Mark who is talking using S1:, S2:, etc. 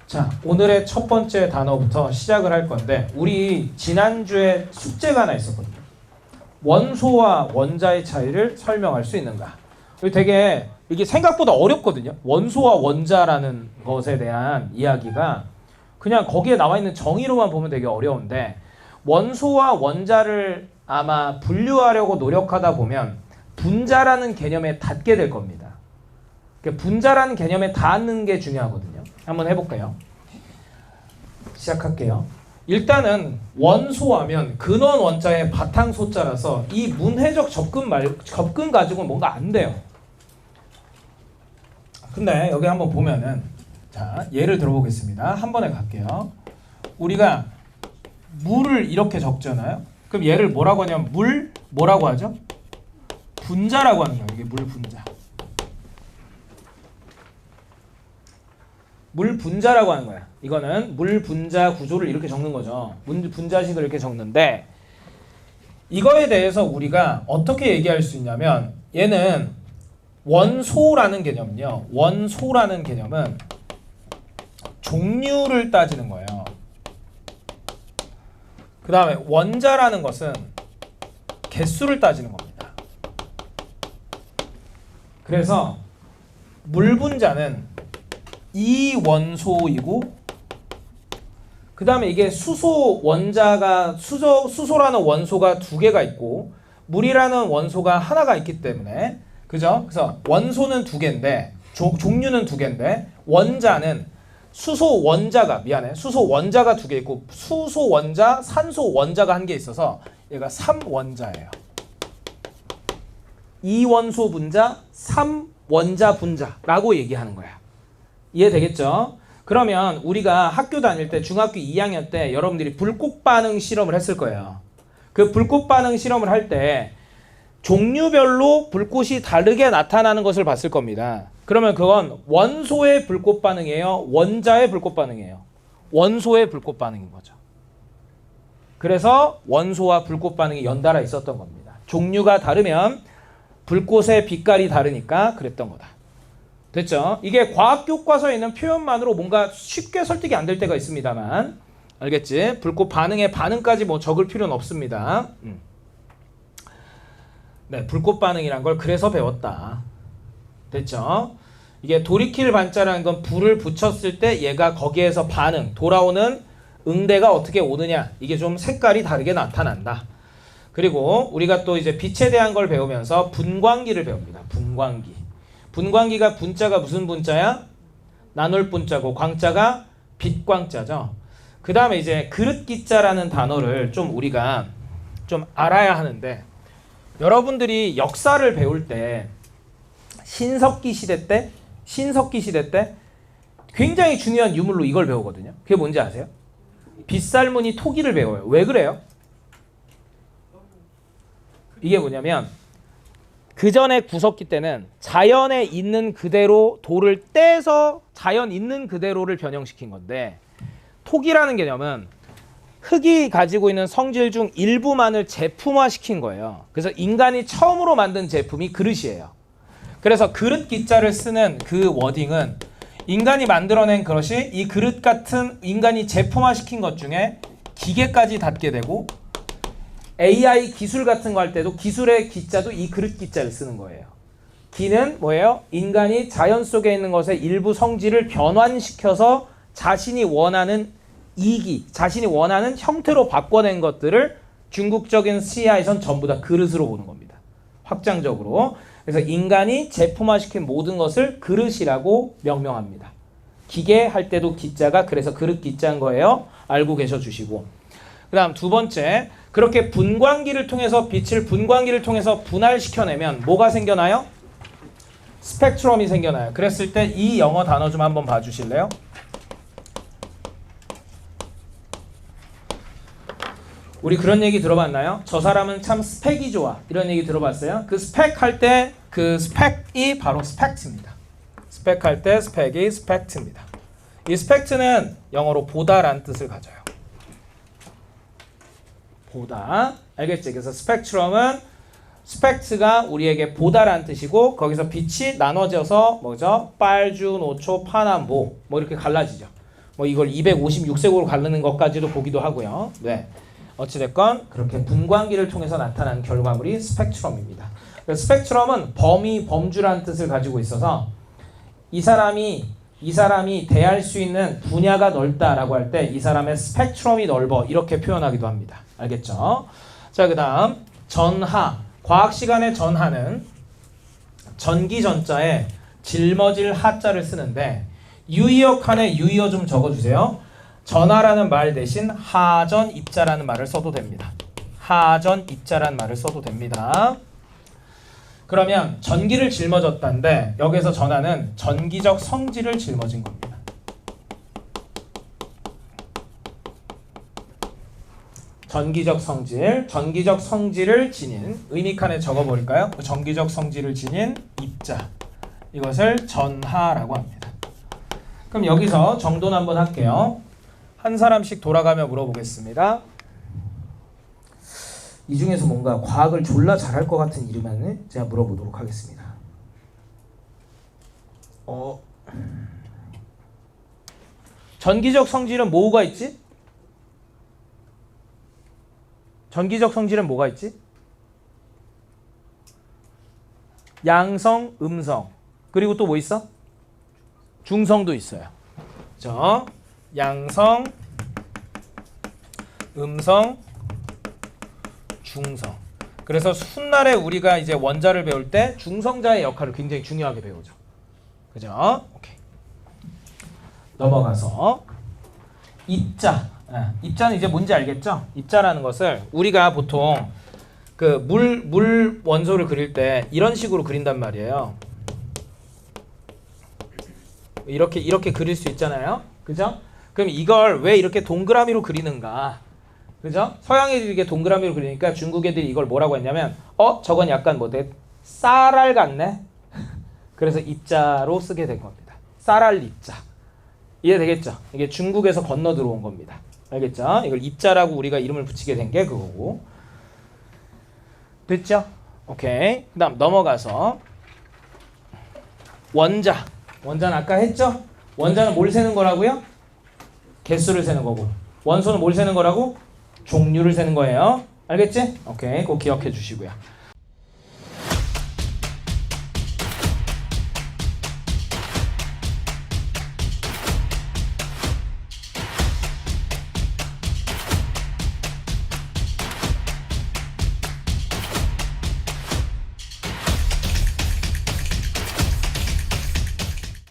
S1: 자, 오늘의 첫 번째 단어부터 시작을 할 건데 우리 지난주에 숙제가 하나 있었거든요. 원소와 원자의 차이를 설명할 수 있는가? 되게 이게 생각보다 어렵거든요. 원소와 원자라는 것에 대한 이야기가 그냥 거기에 나와 있는 정의로만 보면 되게 어려운데 원소와 원자를 아마 분류하려고 노력하다 보면 분자라는 개념에 닿게 될 겁니다. 분자라는 개념에 닿는 게 중요하거든요. 한번 해볼까요? 시작할게요. 일단은 원소하면 근원 원자의 바탕 소자라서 이 문해적 접근 가지고는 뭔가 안 돼요. 근데 여기 한번 보면은 자 예를 들어보겠습니다. 한 번에 갈게요. 우리가 물을 이렇게 적잖아요. 그럼 얘를 뭐라고 하냐면 물 뭐라고 하죠? 분자라고 하는 거예요. 이게 물 분자. 물 분자라고 하는 거야. 이거는 물 분자 구조를 이렇게 적는 거죠. 물 분자식을 이렇게 적는데 이거에 대해서 우리가 어떻게 얘기할 수 있냐면 얘는 원소라는 개념은요. 원소라는 개념은 종류를 따지는 거예요. 그 다음에 원자라는 것은 개수를 따지는 겁니다. 그래서 물 분자는 이원소이고 그 다음에 이게 수소 원자가 수소라는 원소가 두 개가 있고 물이라는 원소가 하나가 있기 때문에 그죠? 그래서 원소는 두 개인데 종류는 두 개인데 원자는 수소 원자가 두 개 있고 수소 원자, 산소 원자가 한 개 있어서 얘가 3원자예요. 2원소 분자, 3원자 분자라고 얘기하는 거야. 이해되겠죠? 그러면 우리가 학교 다닐 때 중학교 2학년 때 여러분들이 불꽃 반응 실험을 했을 거예요. 그 불꽃 반응 실험을 할 때 종류별로 불꽃이 다르게 나타나는 것을 봤을 겁니다. 그러면 그건 원소의 불꽃 반응이에요? 원자의 불꽃 반응이에요? 원소의 불꽃 반응인 거죠. 그래서 원소와 불꽃 반응이 연달아 있었던 겁니다. 종류가 다르면 불꽃의 빛깔이 다르니까 그랬던 거다. 됐죠? 이게 과학 교과서에 있는 표현만으로 뭔가 쉽게 설득이 안 될 때가 있습니다만 알겠지? 불꽃 반응의 반응까지 뭐 적을 필요는 없습니다. 네, 불꽃 반응이란 걸 그래서 배웠다. 됐죠? 이게 돌이킬 반자라는 건 불을 붙였을 때 얘가 거기에서 반응, 돌아오는 응대가 어떻게 오느냐 이게 좀 색깔이 다르게 나타난다. 그리고 우리가 또 이제 빛에 대한 걸 배우면서 분광기를 배웁니다. 분광기. 분광기가 분자가 무슨 분자야? 나눌 분자고 광자가 빛광자죠. 그 다음에 이제 그릇기자라는 단어를 좀 우리가 좀 알아야 하는데 여러분들이 역사를 배울 때 신석기 시대 때 굉장히 중요한 유물로 이걸 배우거든요. 그게 뭔지 아세요? 빗살무늬 토기를 배워요. 왜 그래요? 이게 뭐냐면 그 전에 구석기 때는 자연에 있는 그대로 돌을 떼서 자연 있는 그대로를 변형시킨 건데 토기라는 개념은 흙이 가지고 있는 성질 중 일부만을 제품화시킨 거예요. 그래서 인간이 처음으로 만든 제품이 그릇이에요. 그래서 그릇 기자를 쓰는 그 워딩은 인간이 만들어낸 그릇이 이 그릇 같은 인간이 제품화시킨 것 중에 기계까지 닿게 되고 AI 기술 같은 거 할 때도 기술의 기자도 이 그릇 기자를 쓰는 거예요. 기는 뭐예요? 인간이 자연 속에 있는 것의 일부 성질을 변환시켜서 자신이 원하는 이기, 자신이 원하는 형태로 바꿔낸 것들을 중국적인 시야에선 전부 다 그릇으로 보는 겁니다. 확장적으로. 그래서 인간이 제품화시킨 모든 것을 그릇이라고 명명합니다. 기계 할 때도 기자가 그래서 그릇 기자인 거예요. 알고 계셔 주시고. 그 다음 두 번째, 그렇게 분광기를 통해서 빛을 분광기를 통해서 분할시켜내면 뭐가 생겨나요? 스펙트럼이 생겨나요. 그랬을 때 이 영어 단어 좀 한번 봐주실래요? 우리 그런 얘기 들어봤나요? 저 사람은 참 스펙이 좋아. 이런 얘기 들어봤어요? 그 스펙 할 때 그 스펙이 바로 스펙트입니다. 스펙 할 때 스펙이 스펙트입니다. 이 스펙트는 영어로 보다라는 뜻을 가져요. 보다. 알겠지? 그래서 스펙트럼은 스펙트가 우리에게 보다라는 뜻이고 거기서 빛이 나눠져서 뭐죠? 빨주, 노초, 파남보 뭐 이렇게 갈라지죠. 뭐 이걸 256색으로 가르는 것까지도 보기도 하고요. 네. 어찌됐건 그렇게 분광기를 통해서 나타난 결과물이 스펙트럼입니다. 스펙트럼은 범주라는 뜻을 가지고 있어서 이 사람이 대할 수 있는 분야가 넓다라고 할 때 이 사람의 스펙트럼이 넓어 이렇게 표현하기도 합니다. 알겠죠? 자, 그다음 전하. 과학 시간의 전하는 전기 전자에 짊어질 하자를 쓰는데 유의어 칸에 유의어 좀 적어주세요. 전하라는 말 대신 하전 입자라는 말을 써도 됩니다. 하전 입자라는 말을 써도 됩니다. 그러면 전기를 짊어졌다는데 여기서 전하는 전기적 성질을 짊어진 겁니다. 전기적 성질을 지닌 의미 칸에 적어볼까요? 전기적 성질을 지닌 입자, 이것을 전하라고 합니다. 그럼 여기서 정돈 한번 할게요. 한 사람씩 돌아가며 물어보겠습니다. 이 중에서 뭔가 과학을 졸라 잘할 것 같은 이름은 제가 물어보도록 하겠습니다. 전기적 성질은 뭐가 있지? 전기적 성질은 뭐가 있지? 양성, 음성. 그리고 또 뭐 있어? 중성도 있어요. 그죠? 양성, 음성, 중성. 그래서 훗날에 우리가 이제 원자를 배울 때 중성자의 역할을 굉장히 중요하게 배우죠. 그죠? 오케이. 넘어가서 입자. 입자는 이제 뭔지 알겠죠? 입자라는 것을 우리가 보통 그 물 원소를 그릴 때 이런 식으로 그린단 말이에요. 이렇게 그릴 수 있잖아요. 그죠? 그럼 이걸 왜 이렇게 동그라미로 그리는가? 그죠? 서양 애들이 이게 동그라미로 그리니까 중국 애들이 이걸 뭐라고 했냐면 저건 약간 쌀알 같네. 그래서 입자로 쓰게 된 겁니다. 쌀알 입자. 이해되겠죠? 이게 중국에서 건너 들어온 겁니다. 알겠죠? 이걸 입자라고 우리가 이름을 붙이게 된 게 그거고. 됐죠? 오케이. 그 다음 넘어가서 원자. 원자는 아까 했죠? 원자는 뭘 세는 거라고요? 개수를 세는 거고. 원소는 뭘 세는 거라고? 종류를 세는 거예요. 알겠지? 오케이. 꼭 기억해 주시고요.